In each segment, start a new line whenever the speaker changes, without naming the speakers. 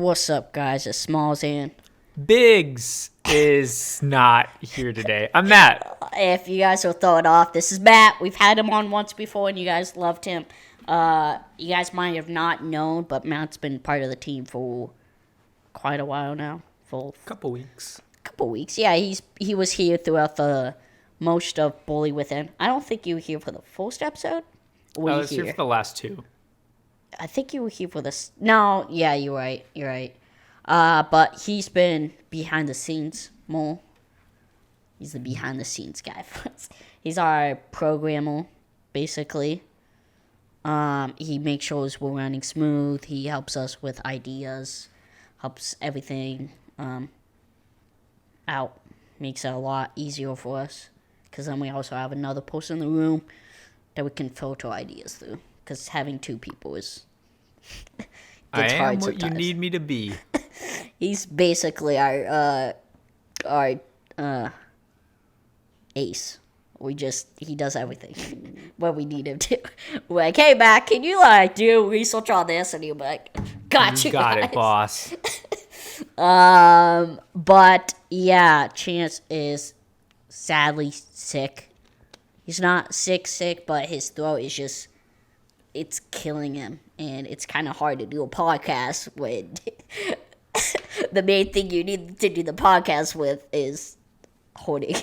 What's up, guys? It's Smalls and
Biggs is not here today. I'm Matt.
if you guys will throw it off, this is Matt. We've had him on once before, and you guys loved him. You guys might have not known, but Matt's been part of the team for quite a while now. For
Couple weeks.
a couple weeks. Yeah, he was here throughout the most of Bully Within. I don't think you were here for the first episode. Or were
I
you
was here for the last two.
I think you were here for this. No, yeah, you're right. You're right. But he's been behind the scenes more. He's the behind the scenes guy for us. He's our programmer, basically. He makes sure we're running smooth. He helps us with ideas, helps everything out. Makes it a lot easier for us. Because then we also have another person in the room that we can filter ideas through. Because having two people is
I
gets
am
hard
what
sometimes.
you need me to be.
He's basically our ace. He does everything what we need him to. We're like, hey, Matt, can you do research on this? And you're like, got you
Got
guys.
it, boss.
But yeah, Chance is sadly sick. He's not sick, but his throat is just, it's killing him. And it's kind of hard to do a podcast when the main thing you need to do the podcast with is hoarding.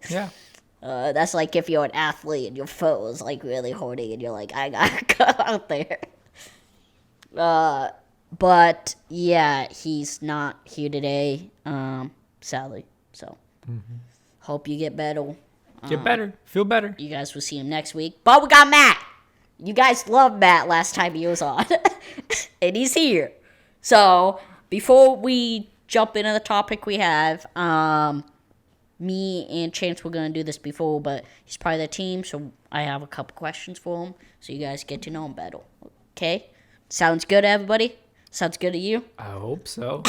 Yeah.
That's like if you're an athlete and your foot is like really hoarding and you're like, I gotta go out there. But yeah, he's not here today, sadly. So hope you get better.
Get better. Feel better.
You guys will see him next week. But we got Matt. You guys loved Matt last time he was on. And he's here. So, before we jump into the topic we have, me and Chance were going to do this before, but he's part of the team, so I have a couple questions for him, so you guys get to know him better. Okay? Sounds good, everybody? Sounds good to you?
I hope so.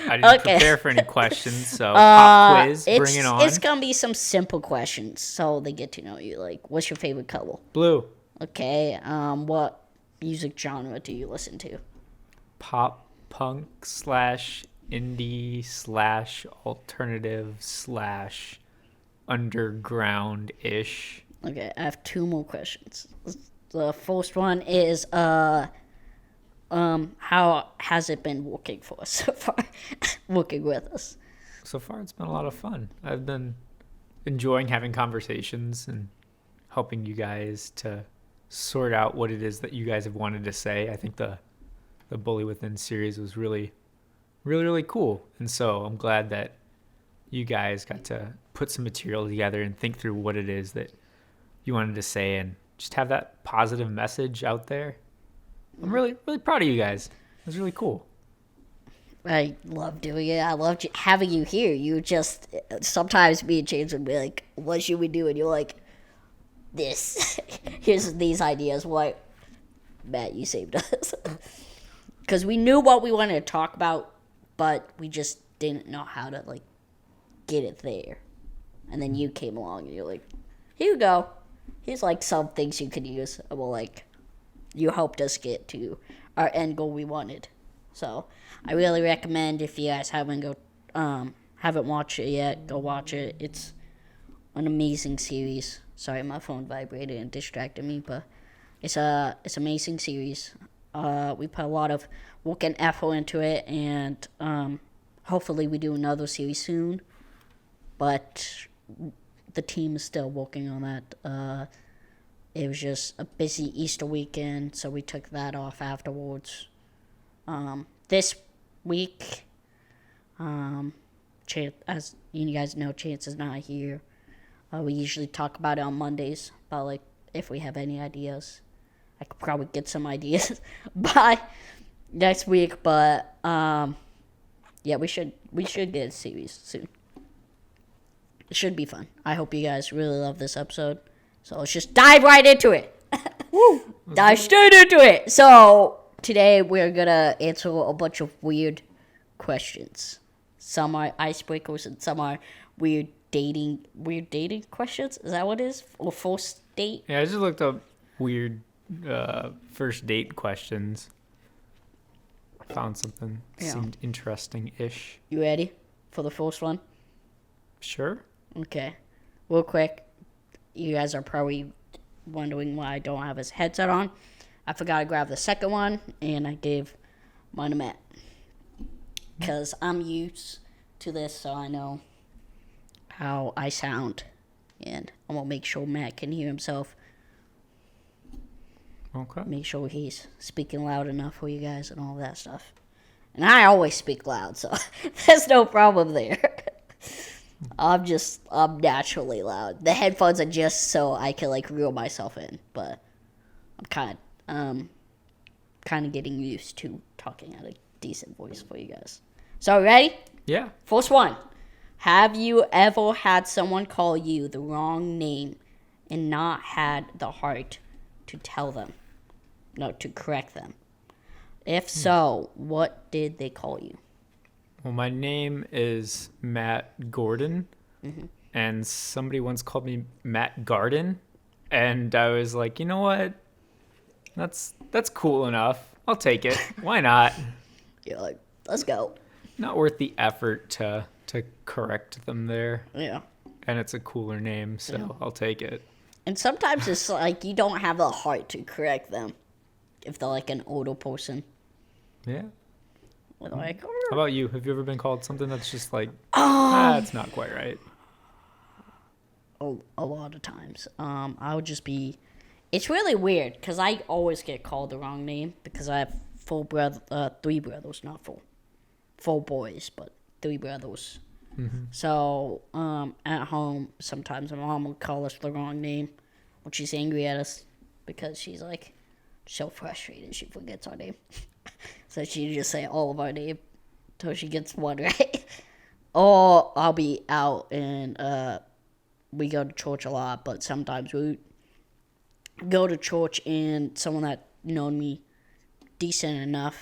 I didn't
Okay.
prepare for any questions, so pop quiz, bring it on.
It's going to be some simple questions, so they get to know you. Like, what's your favorite color?
Blue.
Okay, what music genre do you listen to?
Pop punk / indie / alternative / underground-ish.
Okay, I have two more questions. The first one is, how has it been working for us so far? Working with us.
So far, it's been a lot of fun. I've been enjoying having conversations and helping you guys to sort out what it is that you guys have wanted to say. I think the Bully Within series was really, really, really cool. And so I'm glad that you guys got to put some material together and think through what it is that you wanted to say and just have that positive message out there. I'm really, really proud of you guys. It was really cool.
I love doing it. I love having you here. You just, sometimes me and James would be like, what should we do? And you're like, this. Here's these ideas. What? Matt, you saved us. Because we knew what we wanted to talk about, but we just didn't know how to, get it there. And then you came along and you're like, here you go. Here's, some things you could use. And we're you helped us get to our end goal we wanted. So, I really recommend if you guys haven't watched it yet, go watch it. It's an amazing series. Sorry, my phone vibrated and distracted me, but it's amazing series. We put a lot of work and effort into it, and hopefully we do another series soon. But the team is still working on that. It was just a busy Easter weekend, so we took that off afterwards. This week, as you guys know, Chance is not here. We usually talk about it on Mondays, about if we have any ideas. I could probably get some ideas by next week, but yeah, we should get a series soon. It should be fun. I hope you guys really love this episode. So let's just dive right into it. Woo! Dive straight into it. So today we're gonna answer a bunch of weird questions. Some are icebreakers and some are weird dating questions. Is that what it is? Or first date?
Yeah, I just looked up weird first date questions. found something
Yeah.
seemed interesting-ish.
You ready for the first one?
Sure.
Okay. Real quick, you guys are probably wondering why I don't have his headset on. I forgot to grab the second one, and I gave mine to Matt. Because I'm used to this, so I know how I sound. And I'm going to make sure Matt can hear himself.
Okay.
Make sure he's speaking loud enough for you guys and all that stuff. And I always speak loud, so there's no problem there. I'm naturally loud. The headphones are just so I can like reel myself in, but I'm kind of getting used to talking at a decent voice for you guys. So ready?
Yeah.
First one. Have you ever had someone call you the wrong name and not had the heart to tell them? No, to correct them. If so, what did they call you?
Well, my name is Matt Gordon, and somebody once called me Matt Garden, and I was like, you know what? That's cool enough. I'll take it. Why not?
You're like, let's go.
Not worth the effort to correct them there,
Yeah.
and it's a cooler name, so I'll take it.
And sometimes it's like you don't have the heart to correct them if they're like an older person.
Yeah.
They're like,
How about you? Have you ever been called something that's just like, it's not quite right?
oh, a lot of times. I would just be. It's really weird because I always get called the wrong name because I have three brothers, not four boys, but three brothers. So at home, sometimes my mom will call us the wrong name when she's angry at us because she's like so frustrated she forgets our name. So she just say all of our name till she gets one right. Or I'll be out and we go to church a lot, but sometimes we go to church and someone that known me decent enough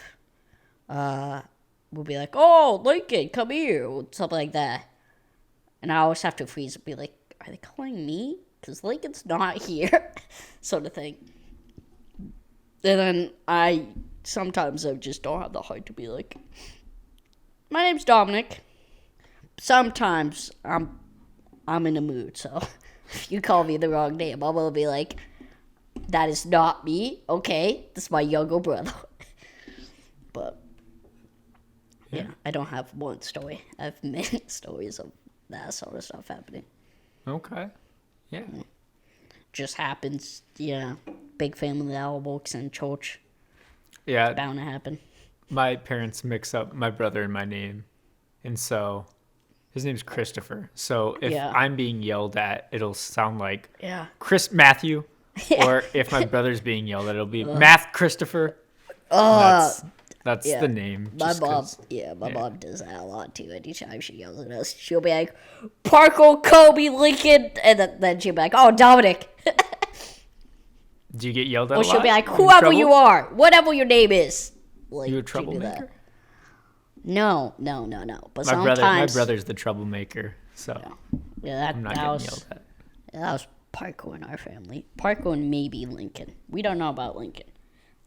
will be like, "Oh, Lincoln, come here," or something like that. And I always have to freeze and be like, "Are they calling me? Because Lincoln's not here," sort of thing. And then I just don't have the heart to be like, "My name's Dominic." Sometimes I'm in a mood, so if you call me the wrong name, I'm gonna be like, "That is not me. Okay, this is my younger brother." But yeah, I don't have one story. I have many stories of that sort of stuff happening.
Okay. Yeah.
Just happens, yeah. Big family that all works in church.
Yeah.
Bound to happen.
My parents mix up my brother and my name. And so his name's Christopher. So if
Yeah.
I'm being yelled at, it'll sound like
Yeah.
Matthew. Or if my brother's being yelled at, it'll be Math Christopher. That's
yeah.
the name.
My
just
mom,
'cause-
my mom does that a lot too. Anytime she yells at us, she'll be like, "Parker, Kobe, Lincoln," and then she'll be like, "Oh, Dominic."
Do you get yelled at
Or
a
she'll
lot?
be like,
You in
"Whoever
trouble?
you are, whatever your name is." Like,
You a
she'll do
troublemaker?
that. No. But
My
sometimes,
brother's the troublemaker. So
yeah,
I'm not
that
getting
was
yelled at.
that was Parker in our family. Parker and maybe Lincoln. We don't know about Lincoln.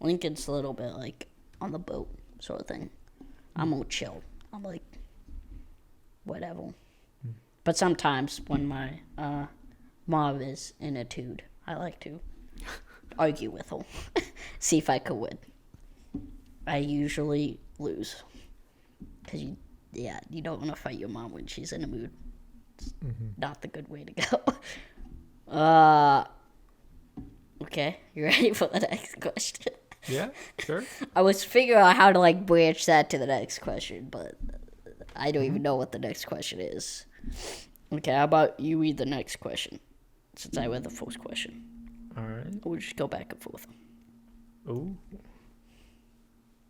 Lincoln's a little bit like on the boat sort of thing. I'm more chill. I'm like, whatever. But sometimes when my mom is in a tude, I like to argue with her. See if I could win. I usually lose. Because you don't want to fight your mom when she's in a mood. It's not the good way to go. Okay, you ready for the next question?
Yeah, sure.
I was figuring out how to like branch that to the next question, but I don't even know what the next question is. Okay, how about you read the next question? Since I read the first question.
All right.
We'll just go back and forth.
Ooh.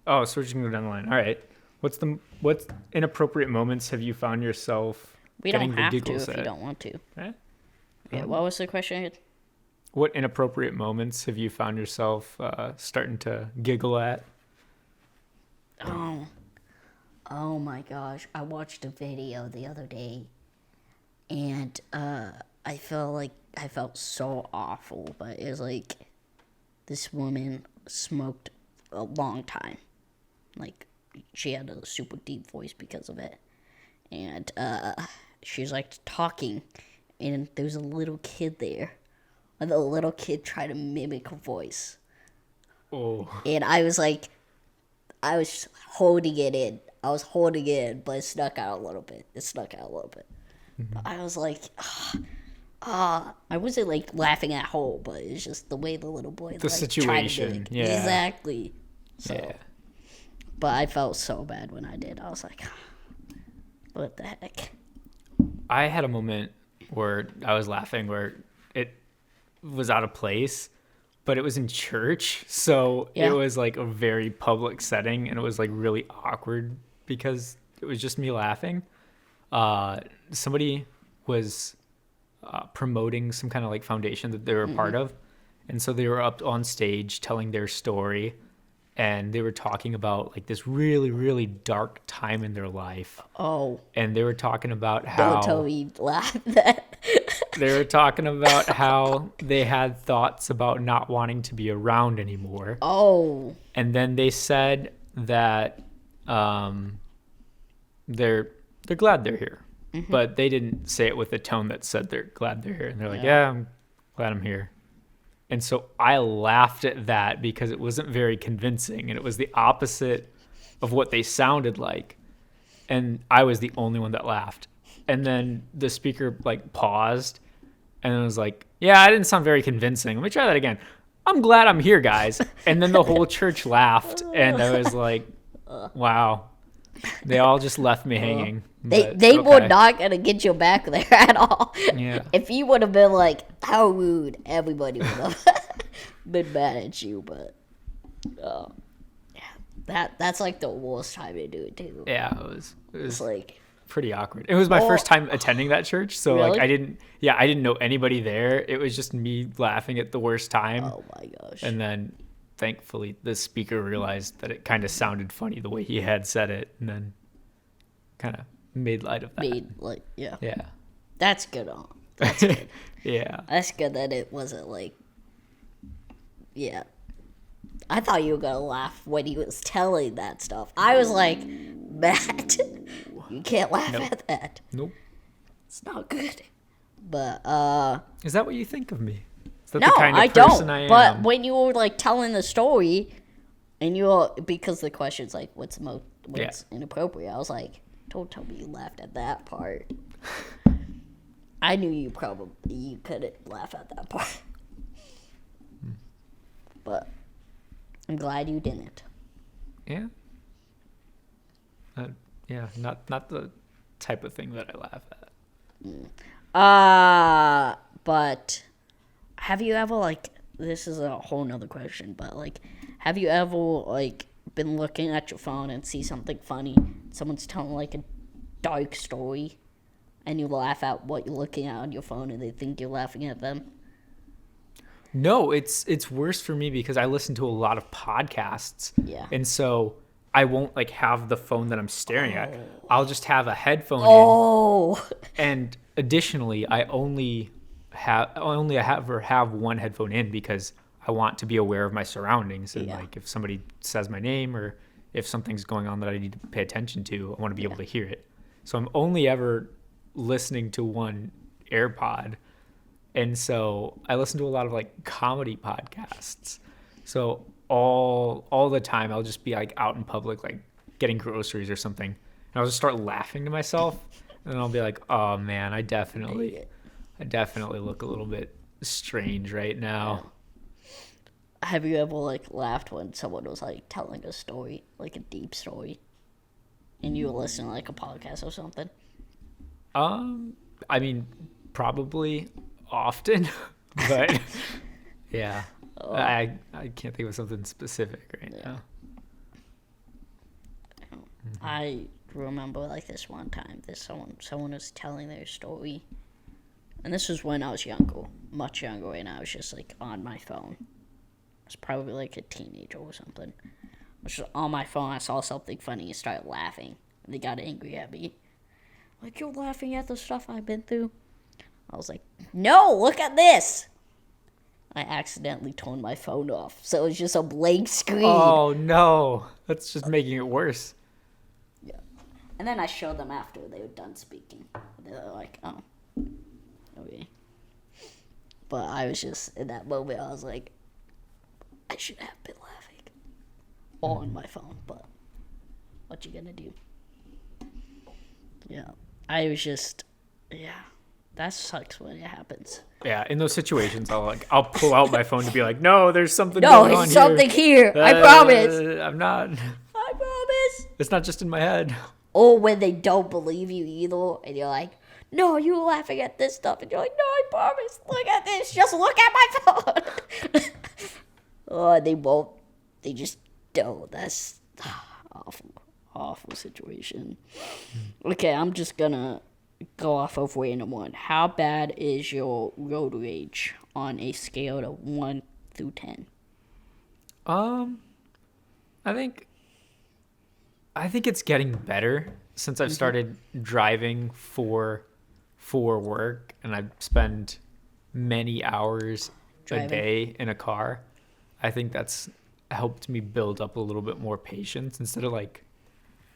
Oh, so we're just gonna go down the line. All right. What inappropriate moments have you found yourself
We
getting
don't
the
have to
giggles
if you
at?
don't want to.
Right?
Yeah, what was the question again?
What inappropriate moments have you found yourself starting to giggle at?
Oh my gosh. I watched a video the other day and I felt so awful, but it was like this woman smoked a long time. Like she had a super deep voice because of it. And she was like talking, and there was a little kid there. And the little kid tried to mimic her voice.
Oh.
And I was holding it in. But it snuck out a little bit. I was like, I wasn't like laughing at home, but it's just the way the little boy
The situation, yeah.
Exactly. So,
Yeah.
but I felt so bad when I did. I was like, what the heck?
I had a moment where I was laughing where it was out of place, but it was in church. So
Yeah.
it was like a very public setting, and it was like really awkward because it was just me laughing. Somebody was promoting some kind of like foundation that they were a part of. And so they were up on stage telling their story, and they were talking about like this really, really dark time in their life.
Oh,
And they were talking about how
don't tell me laugh that.
they were talking about how they had thoughts about not wanting to be around anymore.
Oh,
And then they said that they're glad they're here. But they didn't say it with a tone that said they're glad they're here. And they're like, yeah, I'm glad I'm here. And so I laughed at that because it wasn't very convincing, and it was the opposite of what they sounded like. And I was the only one that laughed. And then the speaker like paused and was like, yeah, I didn't sound very convincing. Let me try that again. I'm glad I'm here, guys. And then the whole church laughed, and I was like, wow. They all just left me hanging. But
they were
okay.
not gonna get you back there at all.
Yeah.
If you would have been like, how rude, everybody would have been mad at you. But yeah, that's like the worst time to do it too.
Yeah, it was
It's like,
pretty awkward. It was my first time attending that church, so like
Really?
I didn't know anybody there. It was just me laughing at the worst time.
oh my gosh.
And then thankfully the speaker realized that it kind of sounded funny the way he had said it, and then kind of made light of that.
Yeah.
Yeah.
That's good. That's good.
Yeah.
That's good that it wasn't like, yeah. I thought you were gonna laugh when he was telling that stuff. I was like, Matt, you can't laugh
Nope.
at that.
Nope.
It's not good. But
Is that what you think of me? Is that
no,
the kind of
I
person
don't.
I am?
But when you were like telling the story, and you were, because the question's like, what's inappropriate? I was like, don't tell me you laughed at that part. I knew you couldn't laugh at that part. But I'm glad you didn't.
Yeah. Yeah, not the type of thing that I laugh at.
But have you ever, like, this is a whole nother question, but like, have you ever like been looking at your phone and see something funny? Someone's telling like a dark story, and you laugh at what you're looking at on your phone, and they think you're laughing at them.
No, it's worse for me because I listen to a lot of podcasts.
Yeah.
And so I won't like have the phone that I'm staring at. I'll just have a headphone
Oh,
in. And additionally, I only have one headphone in because I want to be aware of my surroundings, and
Yeah.
like if somebody says my name or if something's going on that I need to pay attention to, I want to be able to hear it. So I'm only ever listening to one AirPod. And so I listen to a lot of like comedy podcasts. So all the time I'll just be like out in public, like getting groceries or something, and I'll just start laughing to myself, and then I'll be like, oh man, I definitely look a little bit strange right now.
have you ever like laughed when someone was like telling a story, like a deep story, and you were listening to like a podcast or something?
I mean, probably often, but yeah. I can't think of something specific right now.
I remember like this one time, someone was telling their story, and this was when I was younger, much younger, and I was just like on my phone. I was probably like a teenager or something. I was just on my phone. I saw something funny and started laughing. And they got angry at me. Like, you're laughing at the stuff I've been through? I was like, no, look at this. I accidentally turned my phone off, so it was just a blank screen.
Oh no, that's just making it worse.
And then I showed them after they were done speaking. They were like, oh, okay. But I was just, in that moment, I was like, I should have been laughing on my phone, but what you gonna do? Yeah. I was just, yeah. That sucks when it happens.
Yeah, in those situations, I'll pull out my phone to be like, no, there's something
No,
going on
it's something
here.
here. I promise.
I'm not.
I promise.
It's not just in my head.
Or when they don't believe you either, and you're like, no, you were laughing at this stuff, and you're like, no, I promise. Look at this. Just look at my phone. Oh, they won't. They just don't. That's awful situation. Okay, I'm just gonna go off of random one. How bad is your road rage on a scale of 1 through 10?
I think it's getting better since I've started driving for work, and I spend many hours
Driving.
a day in a car. I think that's helped me build up a little bit more patience instead of like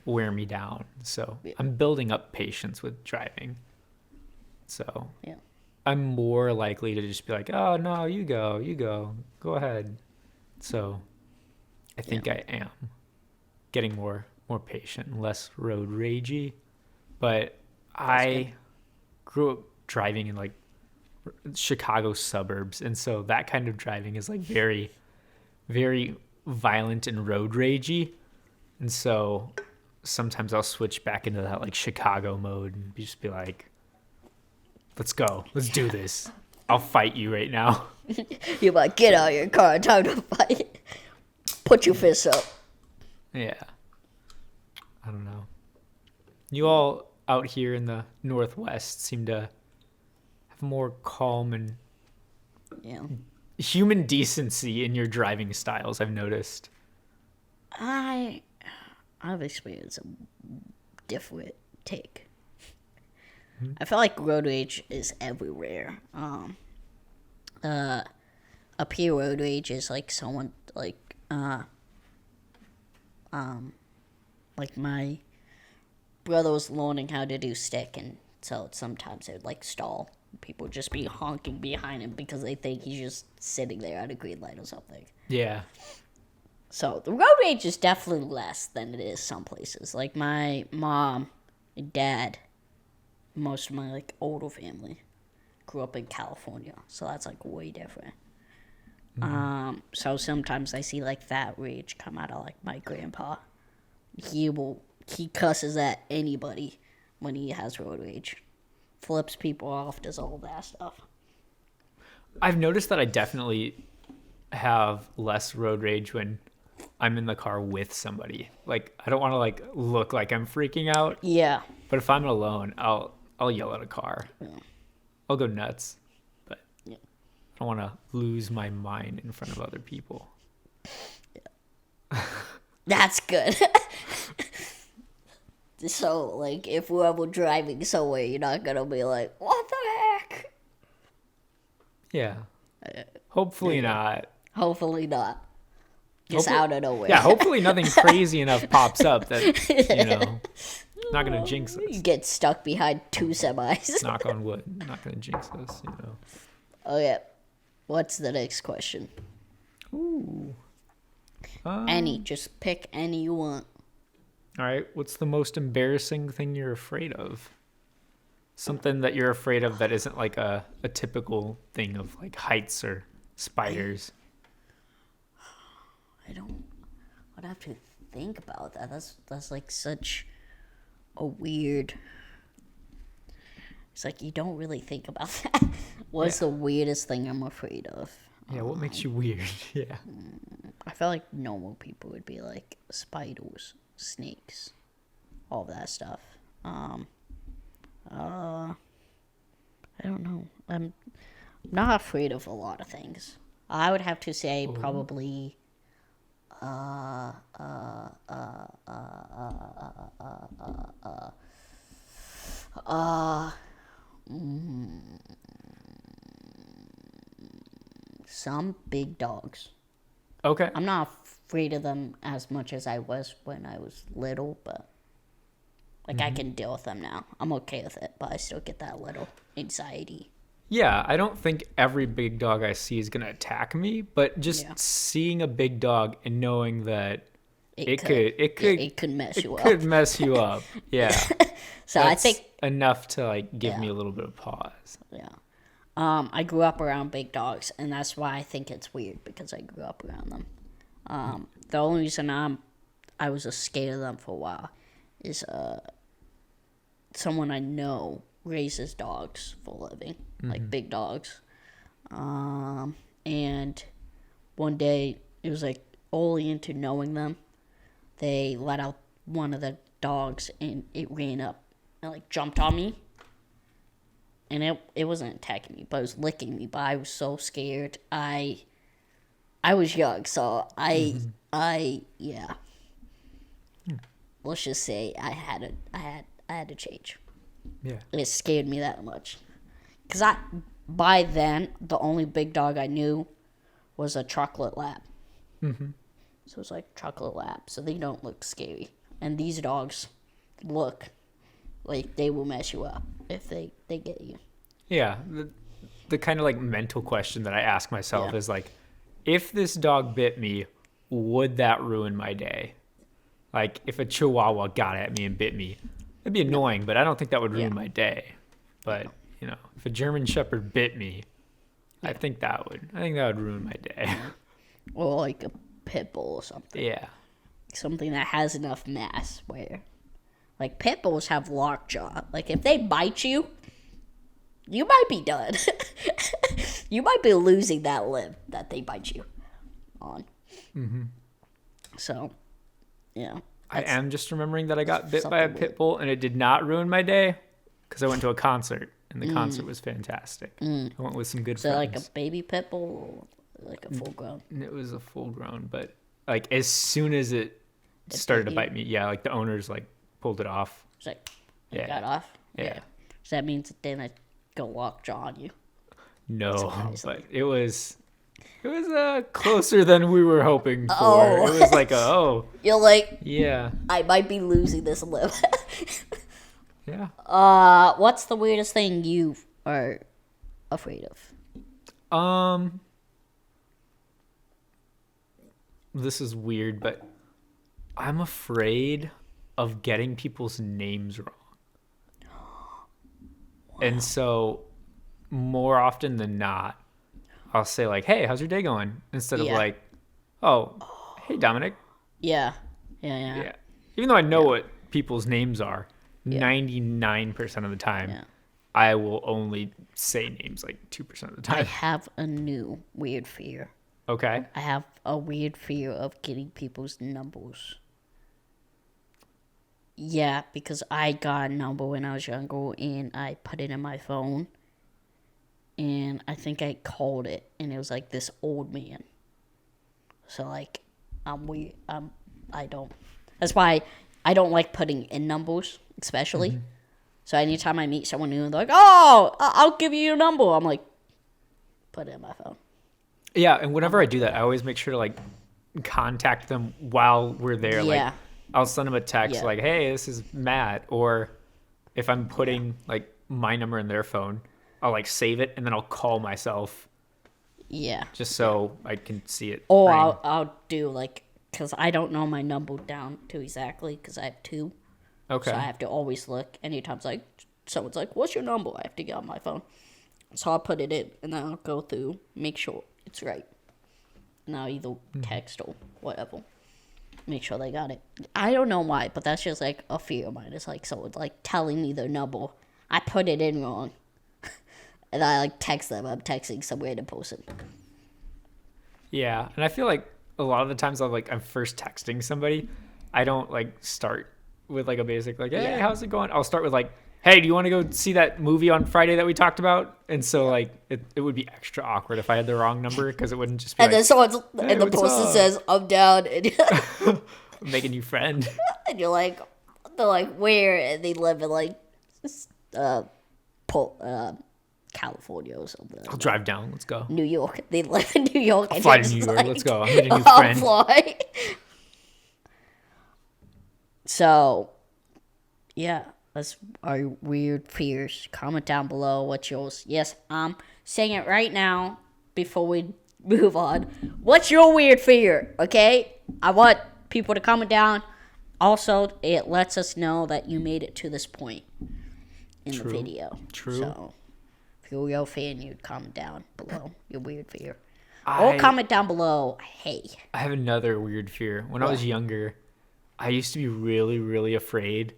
wear me down. So I'm building up patience with driving. So
Yeah.
I'm more likely to just be like, oh no, you go ahead. So I think I am getting more patient, less road ragey. But I grew up driving in like Chicago suburbs, and so that kind of driving is like very, very violent and road ragey. And so sometimes I'll switch back into that like Chicago mode and just be like, let's go, let's do this. I'll fight you right now.
You're like, get out of your car, time to fight. Put your fists up.
Yeah. I don't know. You all out here in the Northwest seem to have more calm and
Yeah.
human decency in your driving styles, I've noticed.
I've experienced a different take. I feel like road rage is everywhere. Up here, road rage is like someone like my brother was learning how to do stick, and so sometimes it would like stall. People would just be honking behind him because they think he's just sitting there at a green light or something.
Yeah.
So the road rage is definitely less than it is some places. Like my mom and dad, most of my like older family grew up in California, so that's like way different. So sometimes I see like that rage come out of like my grandpa. He cusses at anybody when he has road rage, flips people off, does all that stuff.
I've noticed that I definitely have less road rage when I'm in the car with somebody. Like, I don't want to like look like I'm freaking out,
Yeah,
but if I'm alone, I'll yell at a car.
Yeah.
I'll go nuts, but
Yeah.
I don't want to lose my mind in front of other people.
that's good. So like if we're ever driving somewhere, you're not gonna be like, what the heck?
Yeah. Hopefully not.
Hopefully not. Just
Hopefully-
out of nowhere.
Yeah, hopefully nothing crazy enough pops up that, not going to jinx
You
us.
get stuck behind 2 semis.
Knock on wood. Not going to jinx us.
Okay. What's the next question?
Ooh.
Any. Just pick any you want.
All right. What's the most embarrassing thing you're afraid of? Something that you're afraid of that isn't like a typical thing of like heights or spiders.
I'd have to think about that. That's like such a weird. It's like you don't really think about that. What's the weirdest thing I'm afraid of?
Yeah, what makes you weird? Yeah.
I feel like normal people would be like spiders, snakes, all that stuff. I don't know. I'm not afraid of a lot of things. I would have to say probably some big dogs.
Okay.
I'm not afraid of them as much as I was when I was little, but Like, I can deal with them now. I'm okay with it, but I still get that little anxiety.
Yeah, I don't think every big dog I see is going to attack me, but just
Yeah.
seeing a big dog and knowing that it
could mess you
could
up.
mess you up. Yeah.
So
That's
I think,
enough to like give
Yeah.
me a little bit of pause.
yeah. I grew up around big dogs, and that's why I think it's weird, because I grew up around them. The only reason I was scared of them for a while is someone I know raises dogs for a living, like big dogs. And one day, it was like only into knowing them, they let out one of the dogs and it ran up and like jumped on me. And it wasn't attacking me, but it was licking me. But I was so scared. I was young, so yeah. Let's just say I had to change.
Yeah.
It scared me that much, because by then the only big dog I knew was a chocolate lab. So it was like chocolate lab, so they don't look scary. And these dogs look like they will mess you up if they get you.
Yeah. The kind of like mental question that I ask myself
Yeah.
is like, if this dog bit me, would that ruin my day? Like if a chihuahua got at me and bit me, it'd be annoying, but I don't think that would ruin
Yeah.
my day. But, if a German Shepherd bit me, I think that would ruin my day.
Or like a pit bull or something.
Yeah.
Something that has enough mass where, like, pit bulls have lockjaw. Like, if they bite you, you might be done. You might be losing that limb that they bite you on. So, yeah.
I am just remembering that I got bit by a
something
pit bull and it did not ruin my day because I went to a concert and the concert was fantastic. I went with some good
Is it like a
friends.
baby pit bull or like a full grown?
And it was a full grown, but like as soon as it started to
you?
bite me, yeah, like the owners like pulled it off.
It's like,
Yeah.
it got off?
Yeah.
So that means it didn't go lockjaw on you.
No,
Surprising.
but it was closer than we were hoping for.
Oh.
It was like
You're like,
yeah,
I might be losing this limb.
yeah.
What's the weirdest thing you are afraid of?
This is weird, but I'm afraid of getting people's names wrong. And so more often than not, I'll say like, "Hey, how's your day going?" instead of
Yeah.
like, "Oh, hey Dominic."
Yeah. Yeah.
Yeah. Even though I know what people's names are, 99% of the time,
Yeah.
I will only say names like 2% of the
I
time.
have a new weird fear.
Okay.
I have a weird fear of getting people's numbers. Yeah, because I got a number when I was younger and I put it in my phone. And I think I called it and it was like this old man. So like I'm weird. I don't. That's why I don't like putting in numbers, especially. So anytime I meet someone new and they're like, "Oh, I'll give you your number," I'm like, put it in my phone.
Yeah, and whenever I do that, I always make sure to like contact them while we're there.
Yeah.
Like I'll send them a text
Yeah.
like, "Hey, this is Matt," or if I'm putting like my number in their phone, I'll like save it and then I'll call myself
Yeah.
just so I can see it.
Or
ring.
I'll do like, because I don't know my number down to exactly, because I have two.
Okay.
So I have to always look. Anytime like someone's like, "What's your number?" I have to get on my phone. So I'll put it in and then I'll go through, make sure it's right. And I'll either text or whatever. Make sure they got it. I don't know why, but that's just like a fear of mine. It's like someone's like telling me their number. I put it in wrong. And I like text them. I'm texting some random person.
Yeah, and I feel like a lot of the times I'm first texting somebody, I don't like start with like a basic like, "Hey,
Yeah.
how's it going?" I'll start with like, "Hey, do you want to go see that movie on Friday that we talked about?" And so like it would be extra awkward if I had the wrong number because it wouldn't just be
And
like
then someone's
"Hey,
and the
what's
person
up?"
says, "I'm down," and
Make a new friend.
and you're like, they're like, "Where?" And they live in like, California or something.
I'll drive down. Let's go.
New York. They live in New York.
I'll
and
fly
you're
to New
just
York.
like,
Let's go. I'm meeting a new
"I'll
friend.
fly." So, Yeah, that's our weird fears. Comment down below what's yours. Yes, I'm saying it right now before we move on. What's your weird fear? Okay, I want people to comment down. Also, it lets us know that you made it to this point in the video.
True.
So, if you're a real fan, you'd comment down below your weird fear. Or comment down below, hey.
I have another weird fear. When I was younger, I used to be really, really afraid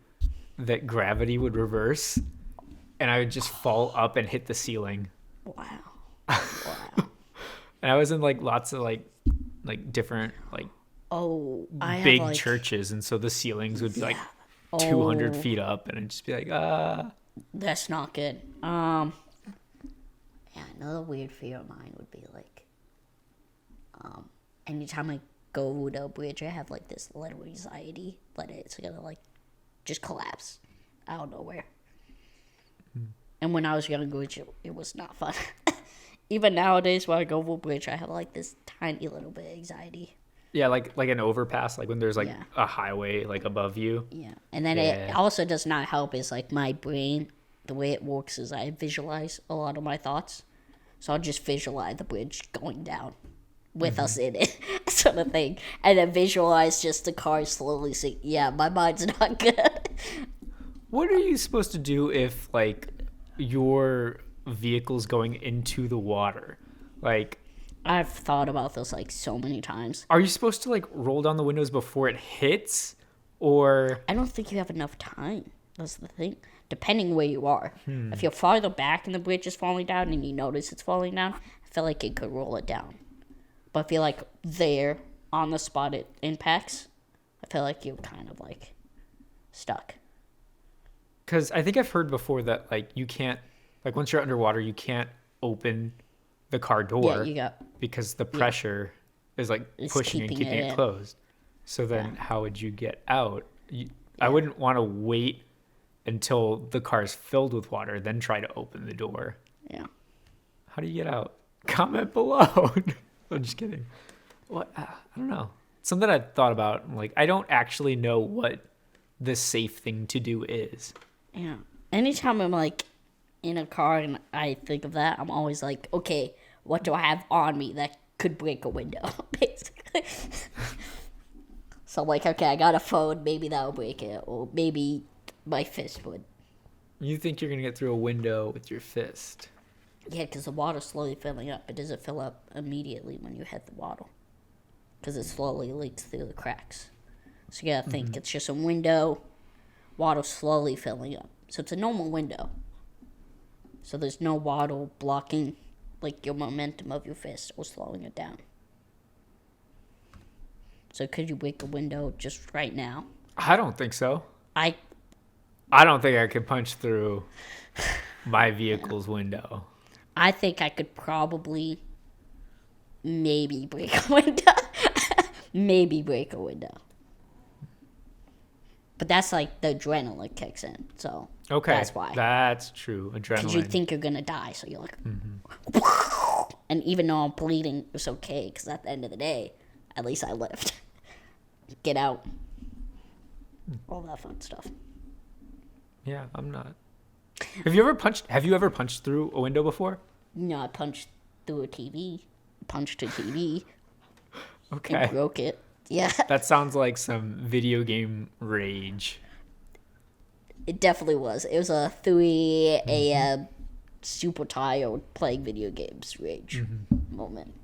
that gravity would reverse and I would just fall up and hit the ceiling.
Wow.
And I was in like lots of like different like big
have,
churches, and so the ceilings would be like 200 feet up, and I'd just be like,
That's not good. Yeah, another weird fear of mine would be like, anytime I go to a bridge, I have like this little anxiety that it's gonna like just collapse out of nowhere. And when I was younger, it was not fun. Even nowadays, when I go over a bridge, I have like this tiny little bit of anxiety.
Yeah, like an overpass, like when there's like a highway like above you.
Yeah, and then it also does not help is like my brain, the way it works is I visualize a lot of my thoughts. So I'll just visualize the bridge going down with us in it, sort of thing. And then visualize just the car slowly sink. Yeah, my mind's not good.
What are you supposed to do if like your vehicle's going into the water? Like,
I've thought about this like so many times.
are you supposed to like roll down the windows before it hits, or
I don't think you have enough time. That's the thing. Depending where you are. If you're farther back and the bridge is falling down and you notice it's falling down, I feel like it could roll it down. But if you're like there on the spot it impacts, I feel like you're kind of like stuck.
because I think I've heard before that like you can't, like once you're underwater, you can't open the car door because the pressure is like
It's
pushing and
keeping
keeping
it
it
in.
closed. So then how would you get out? I wouldn't want to wait until the car's filled with water, then try to open the door.
Yeah.
How do you get out? Comment below. I'm just kidding. What? I don't know. Something I've thought about. Like, I don't actually know what the safe thing to do is.
Yeah. Anytime I'm like in a car and I think of that, I'm always like, okay, what do I have on me that could break a window, basically? So I'm like, okay, I got a phone, maybe that'll break it, or maybe my fist would.
You think you're going to get through a window with your fist?
Yeah, because the water's slowly filling up. It doesn't fill up immediately when you hit the water, because it slowly leaks through the cracks. So you gotta think it's just a window, water slowly filling up. So it's a normal window. So there's no water blocking like your momentum of your fist or slowing it down. So could you break a window just right now?
I don't think so.
I
don't think I could punch through my vehicle's window.
I think I could probably maybe break a window. Maybe break a window. But that's like the adrenaline kicks in, so
Okay,
that's why.
That's true. Adrenaline.
Because you think you're gonna die, so you're like, and even though I'm bleeding, it's okay. Because at the end of the day, at least I lived. Get out. All that fun stuff.
Yeah, I'm not. Have you ever punched through a window before?
No, I punched through a TV. Punched a TV.
Okay.
And broke it. Yeah.
That sounds like some video game rage.
It definitely was. It was a 3 a.m. super tired playing video games rage moment.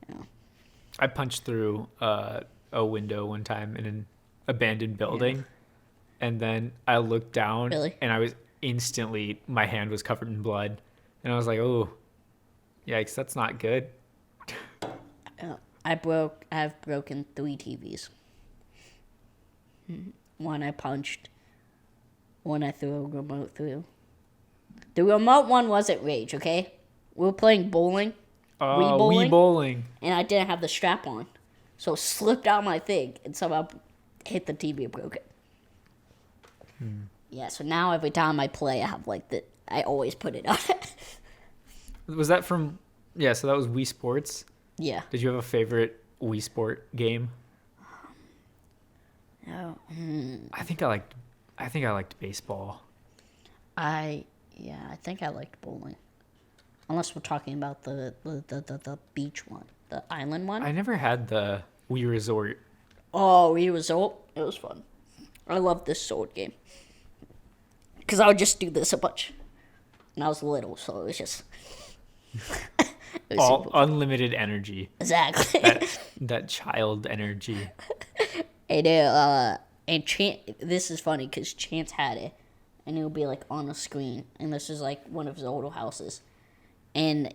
Yeah.
I punched through a window one time in an abandoned building, and then I looked down, and I was instantly, my hand was covered in blood, and I was like, oh, yikes, that's not good.
I've broken 3 TVs. One I punched. One I threw a remote through. The remote one wasn't rage, okay? We were playing bowling.
Wii bowling.
And I didn't have the strap on. So it slipped out my thing and somehow hit the TV and broke it. Yeah, so now every time I play, I have I always put it on.
Was that from, so that was Wii Sports?
Yeah.
Did you have a favorite Wii Sport game?
No.
I think I I think I liked baseball.
I think I liked bowling. Unless we're talking about the beach one, the island one.
I never had the Wii Resort.
Oh, it was fun. I love this sword game. Because I would just do this a bunch. And I was little, so it was just. It was
All
super fun.
unlimited energy.
Exactly.
That child energy.
And this is funny because Chance had it. And it would be like on the screen. And this is like one of his older houses. And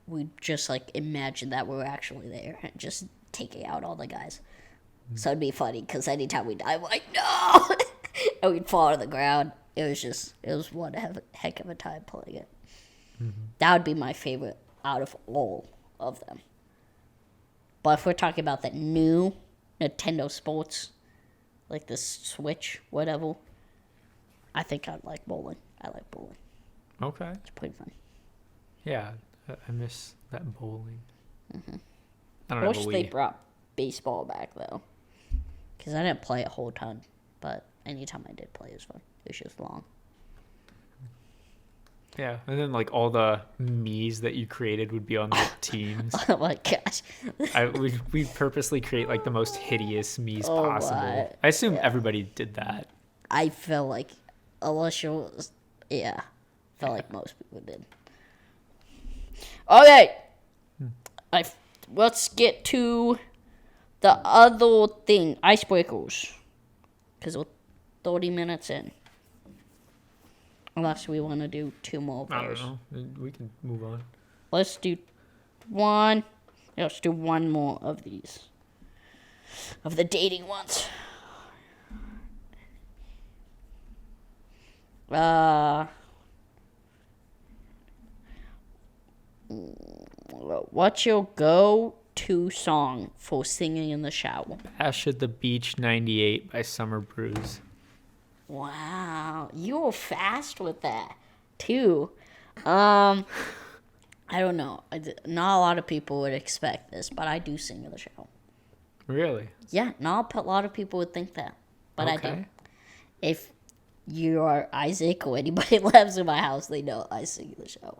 we just like imagine that we were actually there and just taking out all the guys. So it'd be funny because anytime we die, I'm like, no! And we'd fall to the ground. It was one heck of a time playing it. That would be my favorite out of all of them. But if we're talking about the new Nintendo Sports, like the Switch, whatever, I think I'd like bowling. I like bowling.
Okay.
It's pretty fun.
Yeah, I miss that bowling. I
I
don't
wish
have a
they
Wii.
brought baseball back, though. Because I didn't play a whole ton. But anytime I did play, it was fun. It was just long.
Yeah, and then like all the Miis that you created would be on the teams.
Oh my gosh.
We purposely create like the most hideous Miis
Oh
possible.
my-
I assume everybody did that.
I felt like, unless you was, yeah, felt like most people did. Okay, let's get to the other thing, icebreakers, because we're 30 minutes in. Unless we want to do two more of
I
those.
don't know. We can move on.
Let's do one. Let's do one more of these, of the dating ones. What's your go-to song for singing in the shower?
Bash at the Beach 98 by Summer Brews.
Wow, you were fast with that too. I don't know. Not a lot of people would expect this, but I do sing in the shower.
Really?
Yeah, not a lot of people would think that, but I do.
Okay.
If you are Isaac or anybody lives in my house, they know I sing in the shower.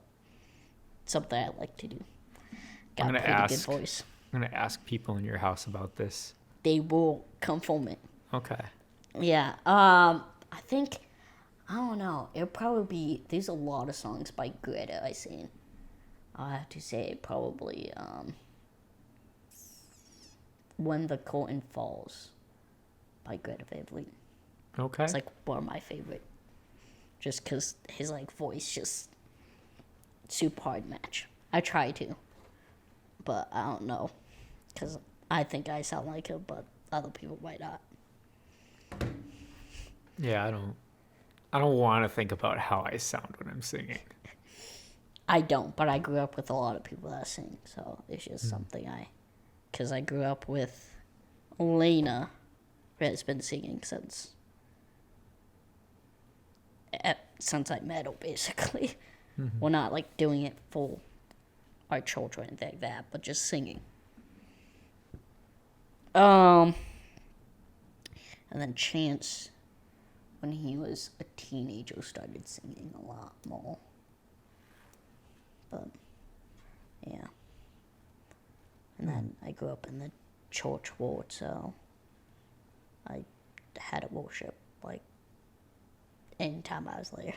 Something I like to do. Got a
gonna
pretty
ask.
good voice.
I'm going to ask people in your house about this.
They will confirm it.
Okay.
Yeah. I think, I don't know. It'll probably be, there's a lot of songs by Greta I sing. I have to say probably When the Curtain Falls by Greta Van Fleet.
Okay.
It's like one of my favorite. Just because his like voice just super hard match. I try to. But I don't know. Because I think I sound like him, but other people might not.
Yeah, I don't want to think about how I sound when I'm singing.
I don't, but I grew up with a lot of people that sing, so it's just something because I grew up with Elena, who has been singing since I met her, basically. We're not like doing it for our children or anything like that, but just singing. And then Chance, when he was a teenager, started singing a lot more. But, yeah. And then I grew up in the church world, so I had to worship, like, anytime I was there.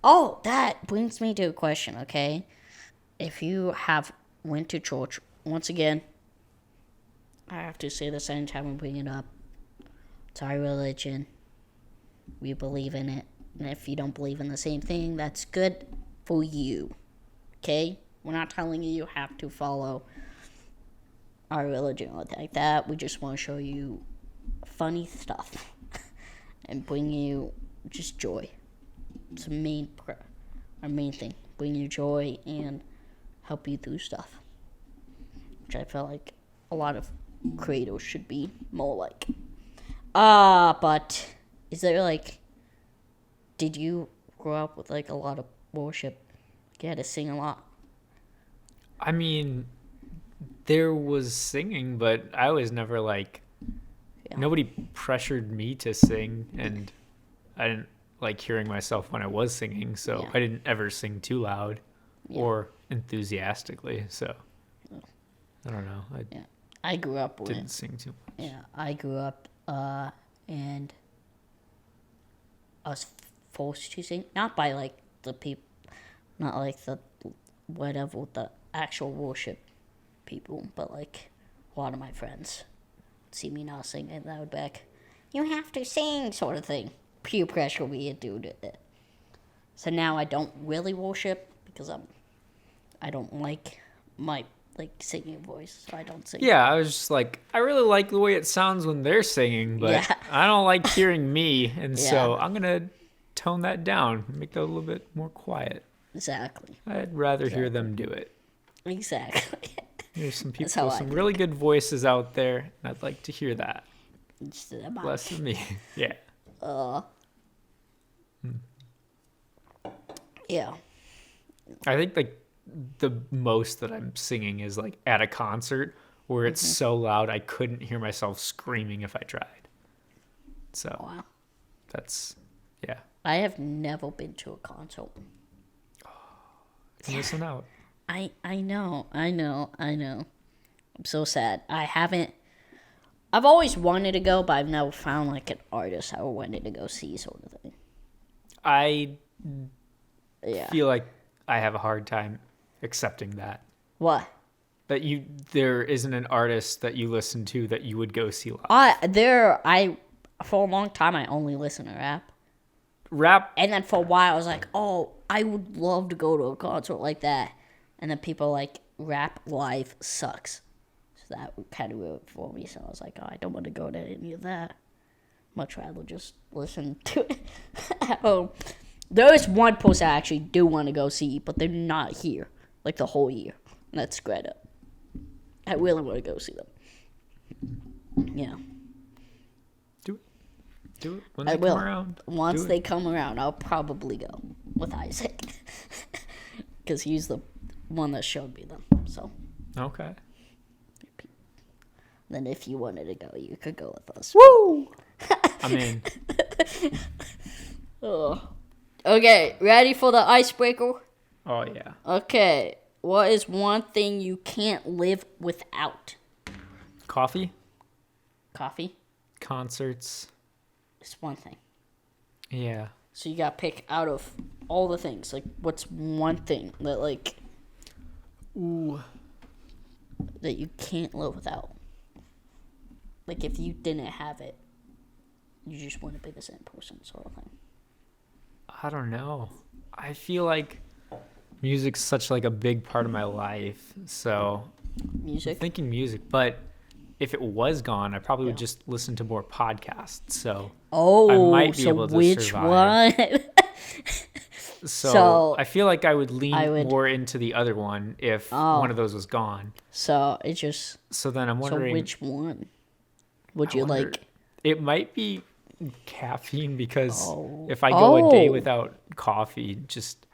Oh, that brings me to a question, okay? If you went to church, once again, I have to say this anytime we bring it up. It's our religion. We believe in it. And if you don't believe in the same thing, that's good for you. Okay? We're not telling you have to follow our religion or anything like that. We just want to show you funny stuff and bring you just joy. It's our main thing. Bring you joy and help you through stuff. Which I feel like a lot of creators should be more like. But is there like, did you grow up with like a lot of worship? You had to sing a lot.
I mean, there was singing, but I was never like nobody pressured me to sing, and I didn't like hearing myself when I was singing, so
Yeah.
I didn't ever sing too loud or enthusiastically. So I don't know. I
Yeah. I grew up with
didn't sing too much.
Yeah, I grew up and I was forced to sing, not by like the people, not like the whatever the actual worship people, but like a lot of my friends would see me not sing and they would be like, "You have to sing," sort of thing. Peer pressure me into it. So now I don't really worship because I don't like my singing voice, so I don't sing.
Yeah, I was just like, I really like the way it sounds when they're singing, but
Yeah.
I don't like hearing me, and so
Yeah.
I'm gonna tone that down, make that a little bit more quiet.
Exactly.
I'd rather hear them do it.
Exactly.
There's some people
That's how
with
I
some
think.
really good voices out there, and I'd like to hear that.
Instead of mine.
Less of me. Yeah.
Yeah.
I think like the most that I'm singing is like at a concert where it's so loud I couldn't hear myself screaming if I tried. So
Wow.
that's yeah.
I have never been to a concert.
You're missing out.
I know. I'm so sad. I've always wanted to go, but I've never found like an artist I wanted to go see, sort of thing.
I
Yeah.
feel like I have a hard time accepting that.
What?
That there isn't an artist that you listen to that you would go see live.
For a long time I only listen to rap.
Rap,
And then for a while I was like, oh, I would love to go to a concert like that. And then people were like, rap live sucks. So that kind of ruined it for me. So I was like, oh, I don't want to go to any of that. Much rather just listen to it at home. There is one person I actually do want to go see, but they're not here like the whole year. And that's Greta. I really want to go see them. Yeah.
do it when
I
they
will.
come around.
Once
Do it.
they come around, I'll probably go with Isaac. Because he's the one that showed me them. So
Okay.
then if you wanted to go, you could go with us.
Woo! I'm in.
Oh. Okay, ready for the icebreaker?
Oh yeah.
Okay, what is one thing you can't live without?
Coffee,
Coffee?
concerts.
It's one thing.
Yeah.
So you gotta pick out of all the things. Like, what's one thing that, like,
Ooh.
that you can't live without? Like, if you didn't have it, you just wouldn't be the same person, sort of thing.
I don't know. I feel like music's such like a big part of my life. So I'm
Music?
thinking music, but if it was gone, I probably would
Yeah.
just listen to more podcasts. So
Oh,
might be
so
able to
which
survive.
one?
so I feel like I would lean
I would-
more into the other one if
Oh.
one of those was gone.
So it's just,
So then I'm
so
wondering
which one would
I
you
wonder-
like?
It might be caffeine because
Oh.
if I go a day
Oh.
without coffee, just